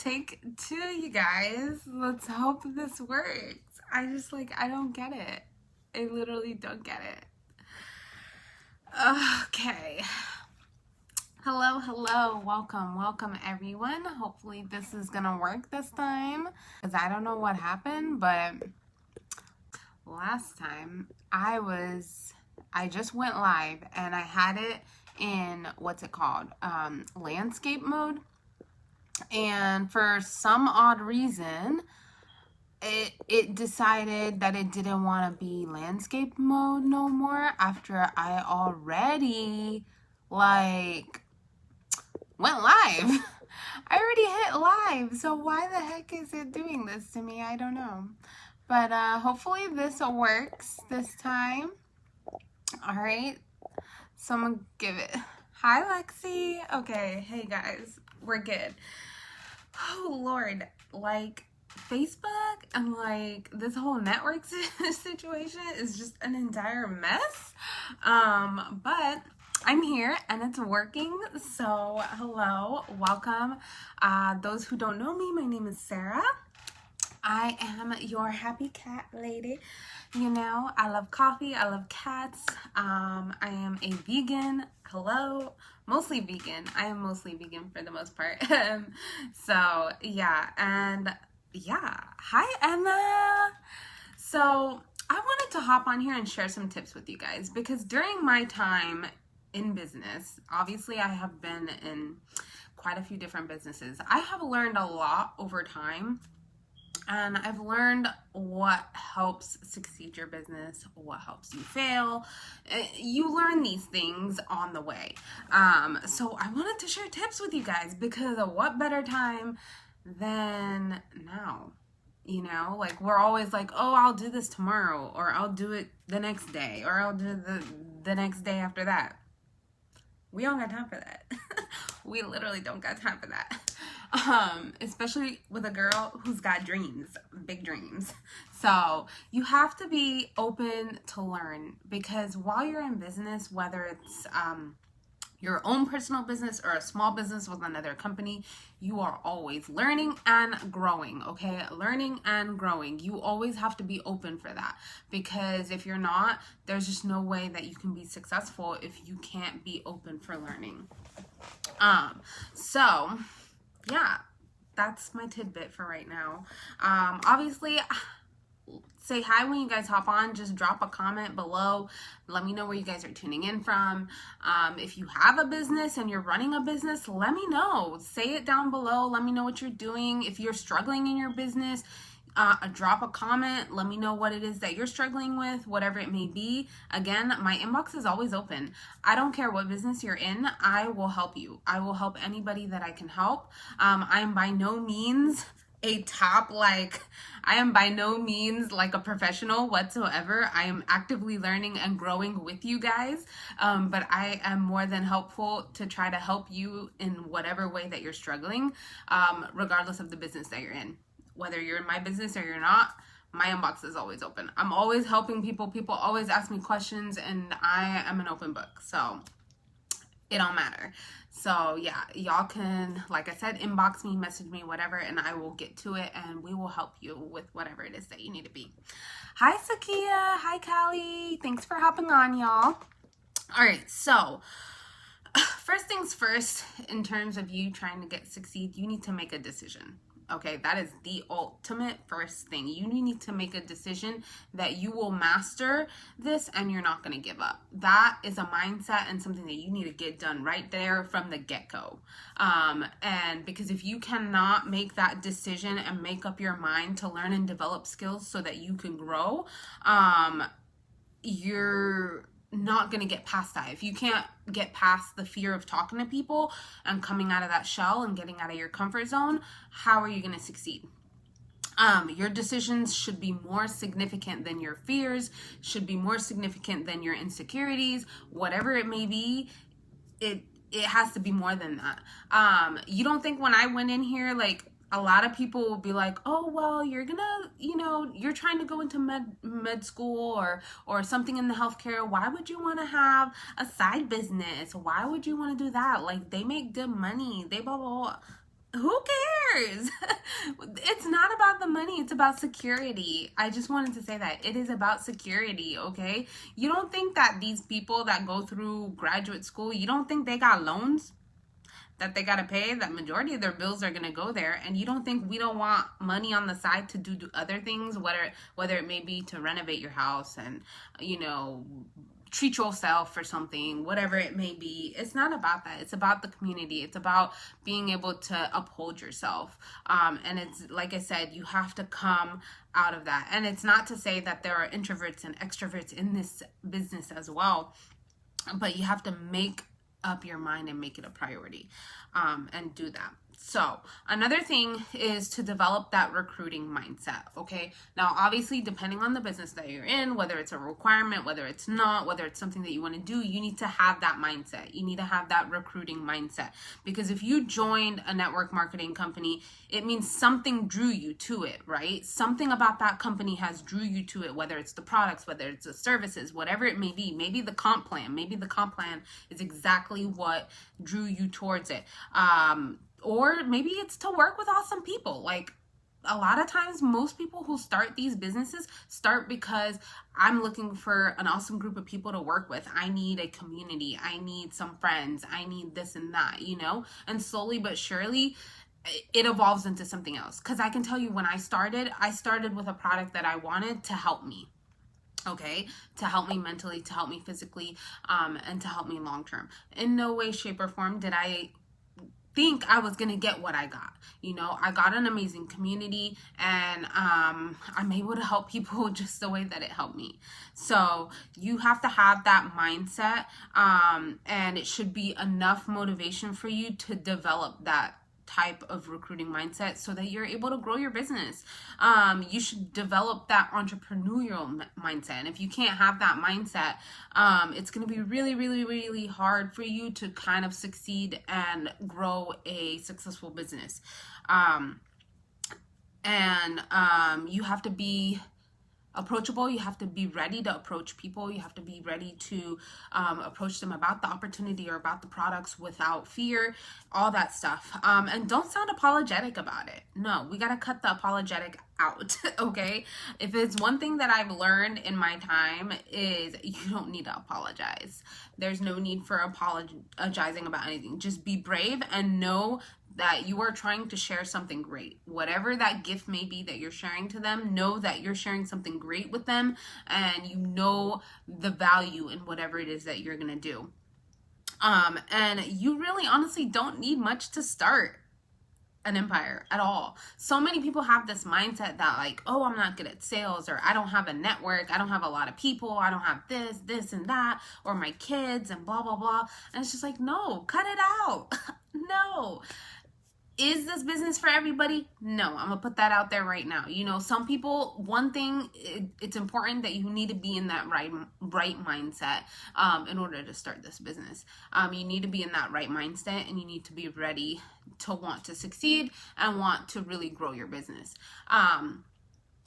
Take two, you guys. Let's hope this works. I don't get it. I literally don't get it. Okay. Hello. Welcome everyone. Hopefully this is gonna work this time. Because I don't know what happened, but last time I just went live and I had it in, what's it called? Landscape mode. And for some odd reason, it decided that it didn't want to be landscape mode no more after I already went live. I already hit live. So why the heck is it doing this to me? I don't know. But hopefully this works this time. All right. So I'm going to give it. Hi, Lexi. Okay. Hey, guys. We're good. Oh, Lord. Facebook and this whole network situation is just an entire mess. But I'm here and it's working. So hello, welcome. Those who don't know me, my name is Sarah. I am your happy cat lady. You know, I love coffee, I love cats. I am a vegan. Hello. Mostly vegan. I am mostly vegan for the most part. So yeah, and yeah. Hi, Emma. So I wanted to hop on here and share some tips with you guys because during my time in business, obviously I have been in quite a few different businesses. I have learned a lot over time. And I've learned what helps succeed your business, what helps you fail. You learn these things on the way. So I wanted to share tips with you guys because what better time than now? You know, we're always like, oh, I'll do this tomorrow, or I'll do it the next day, or I'll do the next day after that. We don't got time for that. We literally don't got time for that. Especially with a girl who's got dreams, big dreams. So you have to be open to learn because while you're in business, whether it's your own personal business or a small business with another company, you are always learning and growing, okay? Learning and growing. You always have to be open for that because if you're not, there's just no way that you can be successful if you can't be open for learning. So yeah, that's my tidbit for right now. Obviously, say hi when you guys hop on. Just drop a comment below. Let me know where you guys are tuning in from. If you have a business and you're running a business, let me know. Say it down below. Let me know what you're doing. If you're struggling in your business, drop a comment. Let me know what it is that you're struggling with, whatever it may be. Again, my inbox is always open. I don't care what business you're in. I will help you. I will help anybody that I can help. I am by no means a top, I am by no means like a professional whatsoever. I am actively learning and growing with you guys. But I am more than helpful to try to help you in whatever way that you're struggling, regardless of the business that you're in. Whether you're in my business or you're not, my inbox is always open. I'm always helping people. People always ask me questions and I am an open book. So it don't matter. So yeah, y'all can, like I said, inbox me, message me, whatever, and I will get to it and we will help you with whatever it is that you need to be. Hi, Sakia. Hi, Callie. Thanks for hopping on, y'all. All right, so first things first, in terms of you trying to succeed, you need to make a decision. Okay, that is the ultimate first thing. You need to make a decision that you will master this and you're not going to give up. That is a mindset and something that you need to get done right there from the get-go. And because if you cannot make that decision and make up your mind to learn and develop skills so that you can grow, you're not going to get past that. If you can't get past the fear of talking to people and coming out of that shell and getting out of your comfort zone, how are you going to succeed? Your decisions should be more significant than your fears, should be more significant than your insecurities, whatever it may be. It has to be more than that. You don't think when I went in here, a lot of people will be like, oh, well, you're gonna, you're trying to go into med school or something in the healthcare. Why would you want to have a side business? Why would you want to do that? They make good money. They blah, blah, blah. Who cares? It's not about the money, it's about security. I just wanted to say that. It is about security, okay? You don't think that these people that go through graduate school, you don't think they got loans that they got to pay? That majority of their bills are going to go there. And you don't think we don't want money on the side to do other things, whether it may be to renovate your house and, you know, treat yourself for something, whatever it may be. It's not about that. It's about the community. It's about being able to uphold yourself. And it's, like I said, you have to come out of that. And it's not to say that there are introverts and extroverts in this business as well, but you have to make up your mind and make it a priority, and do that. So another thing is to develop that recruiting mindset, okay? Now, obviously, depending on the business that you're in, whether it's a requirement, whether it's not, whether it's something that you want to do, you need to have that mindset. You need to have that recruiting mindset. Because if you joined a network marketing company, it means something drew you to it, right? Something about that company has drew you to it, whether it's the products, whether it's the services, whatever it may be. Maybe the comp plan. Maybe the comp plan is exactly what drew you towards it. Or maybe it's to work with awesome people. Like, a lot of times, most people who start these businesses start because I'm looking for an awesome group of people to work with. I need a community. I need some friends. I need this and that, you know? And slowly but surely, it evolves into something else. Because I can tell you, when I started with a product that I wanted to help me. Okay, to help me mentally, to help me physically, and to help me long term. In no way, shape, or form did I think I was gonna get what I got. You know, I got an amazing community, and I'm able to help people just the way that it helped me. So you have to have that mindset, and it should be enough motivation for you to develop that type of recruiting mindset so that you're able to grow your business. You should develop that entrepreneurial mindset. And if you can't have that mindset, it's going to be really, really, really hard for you to kind of succeed and grow a successful business. You have to be approachable. You have to be ready to approach people. You have to be ready to approach them about the opportunity or about the products without fear, all that stuff. And don't sound apologetic about it. No, we got to cut the apologetic out, okay? If it's one thing that I've learned in my time, is you don't need to apologize. There's no need for apologizing about anything. Just be brave and know that you are trying to share something great. Whatever that gift may be that you're sharing to them, know that you're sharing something great with them, and you know the value in whatever it is that you're going to do. And you really honestly don't need much to start an empire at all. So many people have this mindset that, like, oh, I'm not good at sales, or I don't have a network, I don't have a lot of people, I don't have this and that, or my kids and blah, blah, blah. And it's just like, no, cut it out. No. Is this business for everybody? No, I'm gonna put that out there right now. You know, some people, one thing, it's important that you need to be in that right mindset in order to start this business. You need to be in that right mindset, and you need to be ready to want to succeed and want to really grow your business.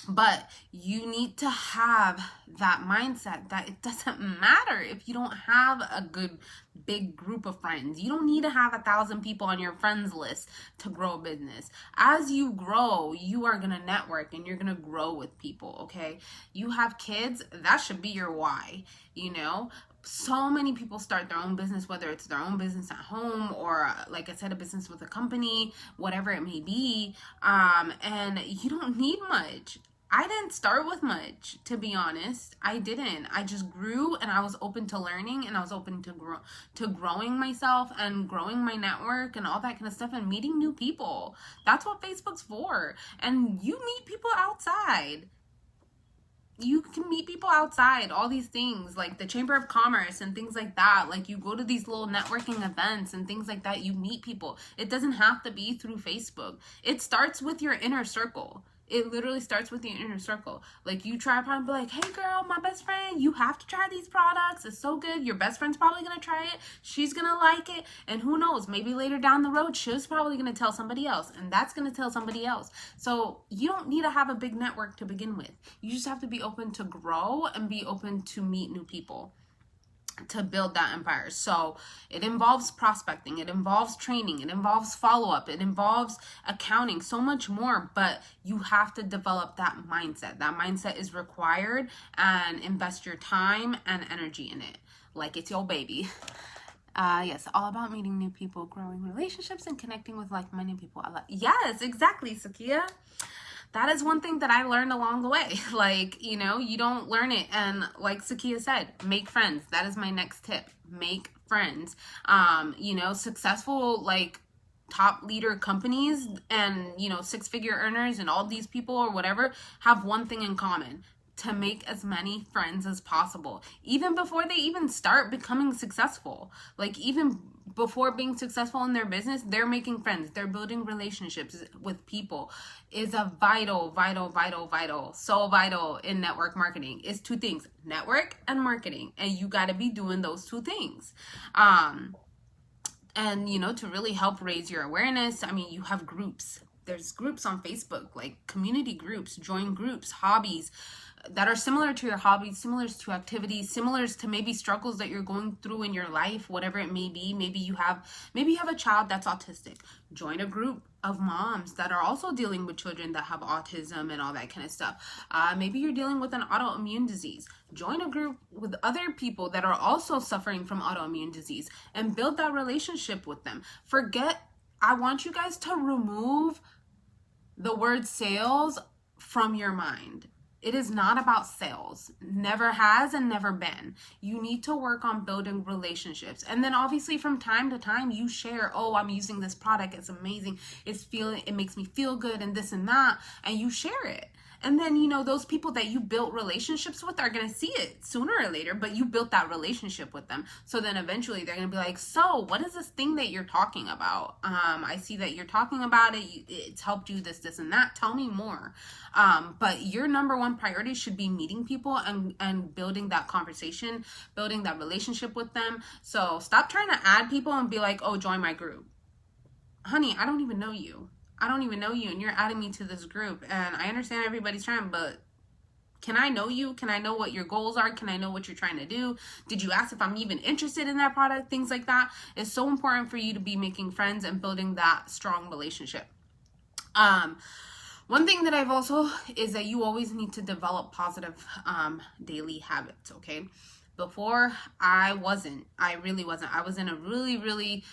But you need to have that mindset that it doesn't matter if you don't have a good big group of friends. You don't need to have 1,000 people on your friends list to grow a business. As you grow, you are going to network and you're going to grow with people, okay? You have kids, that should be your why, you know? So many people start their own business, whether it's their own business at home or, like I said, a business with a company, whatever it may be, and you don't need much. I didn't start with much, to be honest. I didn't. I just grew, and I was open to learning, and I was open to growing myself and growing my network and all that kind of stuff, and meeting new people. That's what Facebook's for. And you meet people outside. You can meet people outside, all these things, like the Chamber of Commerce and things like that. Like, you go to these little networking events and things like that. You meet people. It doesn't have to be through Facebook. It starts with your inner circle. It literally starts with your inner circle. Like, you try and be like, hey girl, my best friend, you have to try these products. It's so good. Your best friend's probably going to try it. She's going to like it. And who knows, maybe later down the road, she's probably going to tell somebody else. And that's going to tell somebody else. So you don't need to have a big network to begin with. You just have to be open to grow and be open to meet new people. to build that empire. So it involves prospecting, it involves training, it involves follow-up, it involves accounting, so much more. But you have to develop that mindset. That mindset is required, and invest your time and energy in it like it's your baby. Yes, all about meeting new people, growing relationships, and connecting with like-minded people. Yes, exactly, Sakia. That is one thing that I learned along the way. Like, you know, you don't learn it. And like Sakia said, make friends. That is my next tip. Make friends. You know, successful, like, top leader companies and, you know, 6-figure earners and all these people or whatever have one thing in common: to make as many friends as possible, even before they even start becoming successful. Like, even before being successful in their business, they're making friends, they're building relationships with people. Is a vital, so vital in network marketing. Is 2 things: network and marketing. And you got to be doing those 2 things. And, you know, to really help raise your awareness, I mean, you have groups. There's groups on Facebook, like community groups. Join groups, hobbies that are similar to your hobbies, similar to activities, similar to maybe struggles that you're going through in your life, whatever it may be. Maybe you have a child that's autistic. Join a group of moms that are also dealing with children that have autism and all that kind of stuff. Maybe you're dealing with an autoimmune disease. Join a group with other people that are also suffering from autoimmune disease and build that relationship with them. I want you guys to remove the word sales from your mind. It is not about sales. Never has and never been. You need to work on building relationships. And then obviously from time to time you share, oh, I'm using this product, it's amazing, it makes me feel good and this and that, and you share it. And then, you know, those people that you built relationships with are going to see it sooner or later, but you built that relationship with them. So then eventually they're going to be like, so what is this thing that you're talking about? I see that you're talking about it. It's helped you this and that. Tell me more. But your number one priority should be meeting people and building that conversation, building that relationship with them. So stop trying to add people and be like, oh, join my group. Honey, I don't even know you. And you're adding me to this group. And I understand everybody's trying, but can I know you? Can I know what your goals are? Can I know what you're trying to do? Did you ask if I'm even interested in that product? Things like that. It's so important for you to be making friends and building that strong relationship. One thing that I've also is that you always need to develop positive daily habits, okay? Before, I really wasn't. I was in a really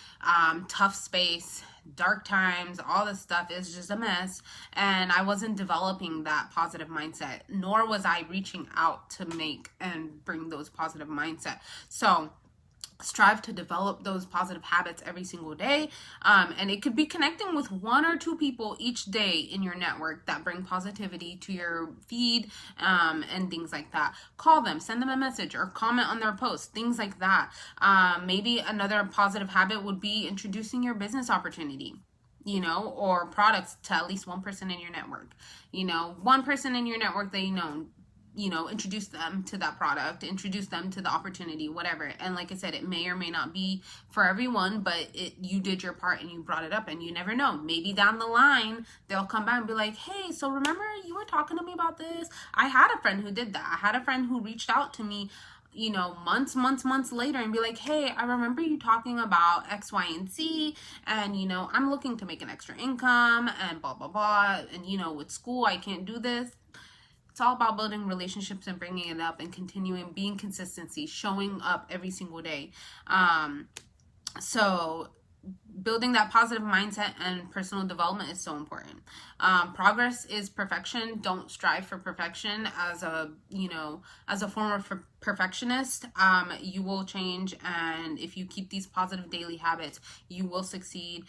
tough space, dark times, all this stuff is just a mess. And I wasn't developing that positive mindset, nor was I reaching out to make and bring those positive mindset. So strive to develop those positive habits every single day. And it could be connecting with 1 or 2 people each day in your network that bring positivity to your feed, and things like that. Call them, send them a message, or comment on their post, things like that. Maybe another positive habit would be introducing your business opportunity, you know, or products to at least 1 person in your network. You know, 1 person in your network that you know, introduce them to that product, introduce them to the opportunity, whatever. And like I said, it may or may not be for everyone, but you did your part and you brought it up, and you never know. Maybe down the line, they'll come back and be like, hey, so remember you were talking to me about this? I had a friend who did that. I had a friend who reached out to me, you know, months later and be like, hey, I remember you talking about X, Y, and Z, and, you know, I'm looking to make an extra income and blah, blah, blah. And, you know, with school, I can't do this. It's all about building relationships and bringing it up and continuing, being consistency, showing up every single day. So building that positive mindset and personal development is so important. Progress is perfection. Don't strive for perfection as a form of perfectionist. You will change, and if you keep these positive daily habits, you will succeed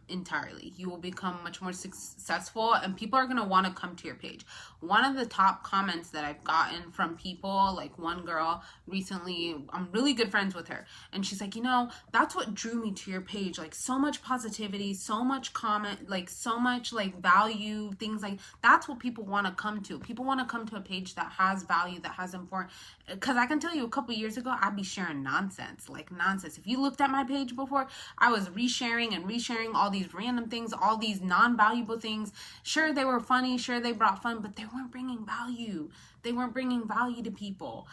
entirely. You will become much more successful, and people are going to want to come to your page. One of the top comments that I've gotten from people, like one girl recently, I'm really good friends with her, and she's like, you know, that's what drew me to your page. Like, so much positivity, so much comment, like so much like value, things like that's what people want to come to. People want to come to a page that has value, that has important. Because I can tell you, a couple years ago, I'd be sharing nonsense. If you looked at my page before, I was resharing all these random things, all these non-valuable things. Sure, they were funny. Sure, they brought fun, but they weren't bringing value. They weren't bringing value to people.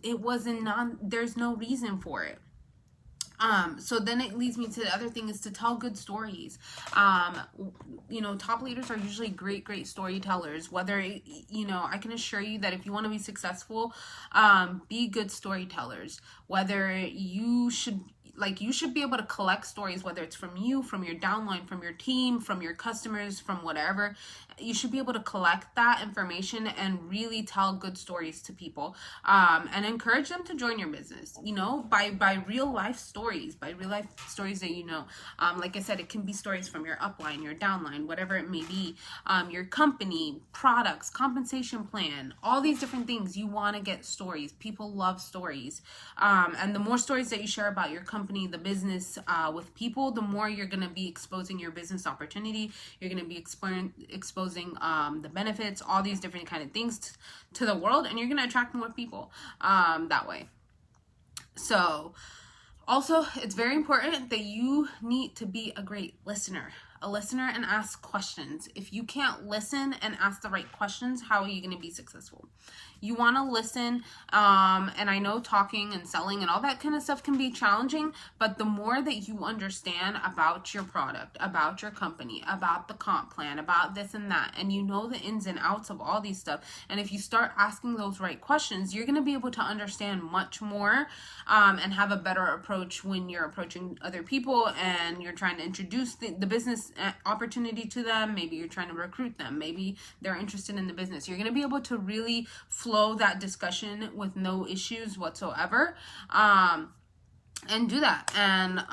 There's no reason for it. So then it leads me to the other thing, is to tell good stories. Top leaders are usually great storytellers. I can assure you that if you want to be successful, be good storytellers. You should be able to collect stories, whether it's from you, from your downline, from your team, from your customers, from whatever. You should be able to collect that information and really tell good stories to people, and encourage them to join your business, by real life stories, that like I said, it can be stories from your upline, your downline, whatever it may be, your company, products, compensation plan, all these different things. You want to get stories. People love stories. And the more stories that you share about your company, the business, with people, the more you're going to be exposing your business opportunity. You're going to be exposing the benefits, all these different kind of things to the world, and you're going to attract more people that way. So also, it's very important that you need to be a great listener. And ask questions. If you can't listen and ask the right questions, how are you going to be successful? You want to listen, and I know talking and selling and all that kind of stuff can be challenging, but the more that you understand about your product, about your company, about the comp plan, about this and that, and you know the ins and outs of all these stuff, and if you start asking those right questions, you're going to be able to understand much more, and have a better approach when you're approaching other people and you're trying to introduce the business opportunity to them. Maybe you're trying to recruit them. Maybe they're interested in the business. You're going to be able to really flow that discussion with no issues whatsoever, and do that. And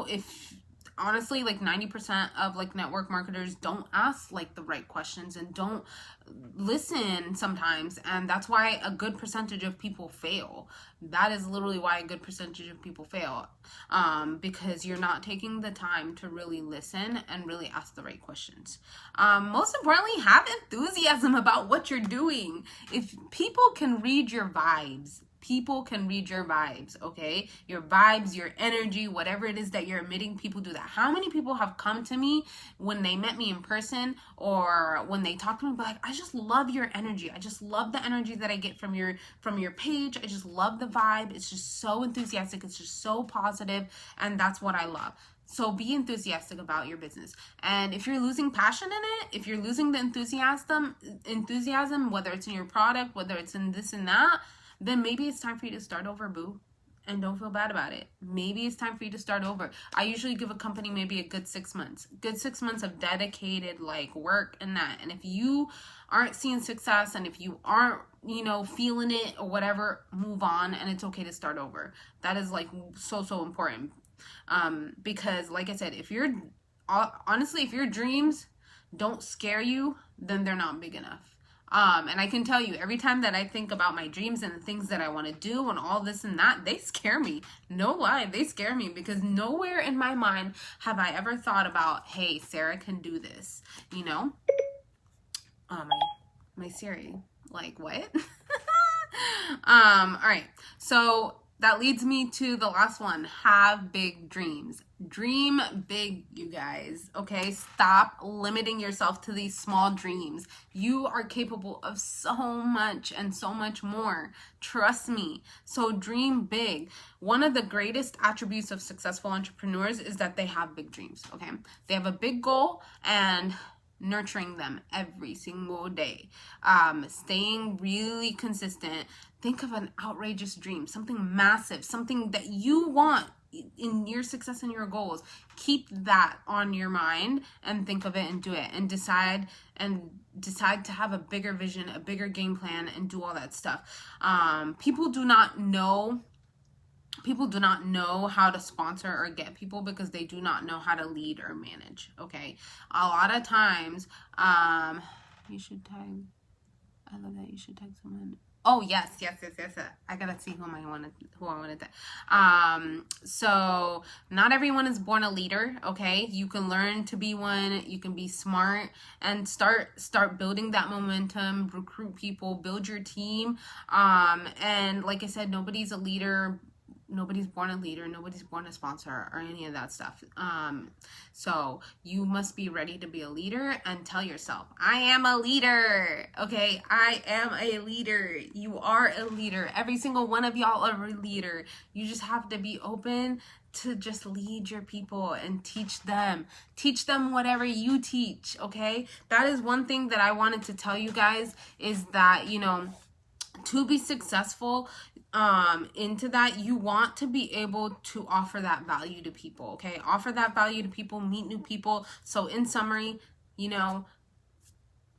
if honestly, 90% of network marketers don't ask the right questions and don't listen sometimes, and that's why a good percentage of people fail. That is literally why a good percentage of people fail, because you're not taking the time to really listen and really ask the right questions. Most importantly, have enthusiasm about what you're doing. If people can read your vibes, okay? Your vibes, your energy, whatever it is that you're emitting, people do that. How many people have come to me when they met me in person or when they talk to me, like, I just love your energy. I just love the energy that I get from your page. I just love the vibe. It's just so enthusiastic. It's just so positive, and that's what I love. So be enthusiastic about your business. And if you're losing passion in it, if you're losing the enthusiasm, whether it's in your product, whether it's in this and that, then maybe it's time for you to start over, boo. And don't feel bad about it. Maybe it's time for you to start over. I usually give a company maybe a good 6 months. Good 6 months of dedicated work and that. And if you aren't seeing success, and if you aren't, feeling it or whatever, move on, and it's okay to start over. That is so important. Because like I said, if your dreams don't scare you, then they're not big enough. And I can tell you, every time that I think about my dreams and the things that I want to do and all this and that, they scare me. No lie, they scare me, because nowhere in my mind have I ever thought about, hey, Sarah can do this, my Siri, what? All right. So that leads me to the last one. Have big dreams. Dream big, you guys, okay? Stop limiting yourself to these small dreams. You are capable of so much and so much more. Trust me. So dream big. One of the greatest attributes of successful entrepreneurs is that they have big dreams, okay? They have a big goal, and nurturing them every single day. Staying really consistent. Think of an outrageous dream, something massive, something that you want in your success and your goals. Keep that on your mind and think of it and do it, and decide to have a bigger vision, a bigger game plan, and do all that stuff. People do not know how to sponsor or get people because they do not know how to lead or manage, okay? A lot of times, you should tag, I love that, you should tag someone. Oh, yes. I gotta see who I wanted to. So not everyone is born a leader, okay? You can learn to be one. You can be smart and start building that momentum, recruit people, build your team. And like I said, nobody's a leader nobody's born a leader, nobody's born a sponsor or any of that stuff. So you must be ready to be a leader and tell yourself, I am a leader. Okay, I am a leader. You are a leader. Every single one of y'all are a leader. You just have to be open to just lead your people and teach them whatever you teach. Okay, that is one thing that I wanted to tell you guys, is that, you know, to be successful into that, you want to be able to offer that value to people. Okay, offer that value to people, meet new people. So in summary, you know,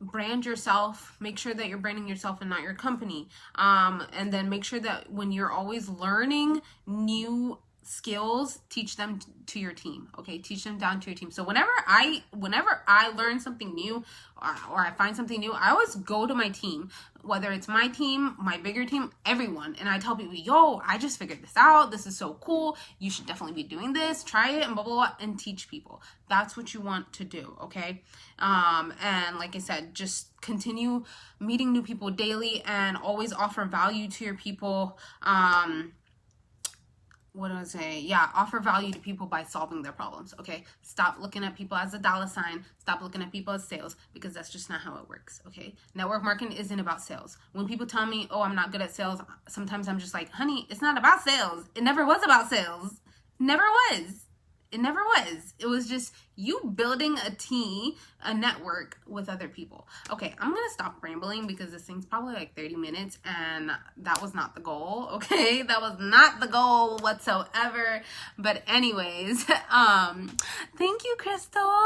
brand yourself, make sure that you're branding yourself and not your company, and then make sure that when you're always learning new skills, teach them to your team. Okay, teach them down to your team. So whenever I learn something new, or I find something new, I always go to my team, whether it's my team, my bigger team, everyone, and I tell people, yo, I just figured this out, this is so cool, you should definitely be doing this, try it, and blah blah blah, and teach people. That's what you want to do. Okay, and like I said, just continue meeting new people daily and always offer value to your people. What do I say? Yeah, offer value to people by solving their problems. Okay, stop looking at people as a dollar sign. Stop looking at people as sales, because that's just not how it works. Okay, network marketing isn't about sales. When people tell me, oh, I'm not good at sales, sometimes I'm just like, honey, it's not about sales. It never was about sales. Never was. It never was. It was just you building a network with other people. Okay, I'm going to stop rambling because this thing's probably like 30 minutes and that was not the goal. Okay, that was not the goal whatsoever. But anyways, thank you, Crystal.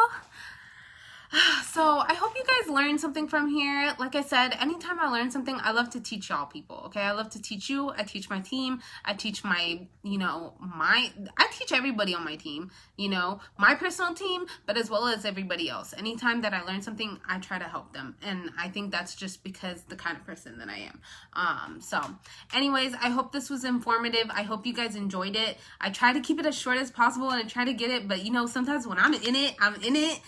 So I hope you guys learned something from here. Like I said, anytime I learn something, I love to teach y'all people. Okay, I love to teach you. I teach my team. I teach my, I teach everybody on my team, my personal team, but as well as everybody else. Anytime that I learn something, I try to help them. And I think that's just because the kind of person that I am. So anyways, I hope this was informative. I hope you guys enjoyed it. I try to keep it as short as possible and I try to get it, but sometimes when I'm in it, I'm in it.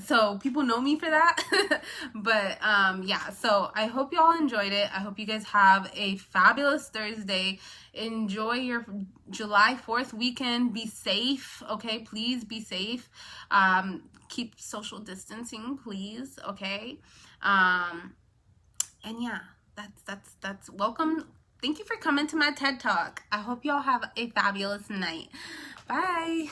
So people know me for that. But yeah, so I hope y'all enjoyed it. I hope you guys have a fabulous Thursday. Enjoy your July 4th weekend. Be safe. Okay, please be safe. Keep social distancing, please. Okay. And yeah, that's welcome. Thank you for coming to my TED Talk. I hope y'all have a fabulous night. Bye.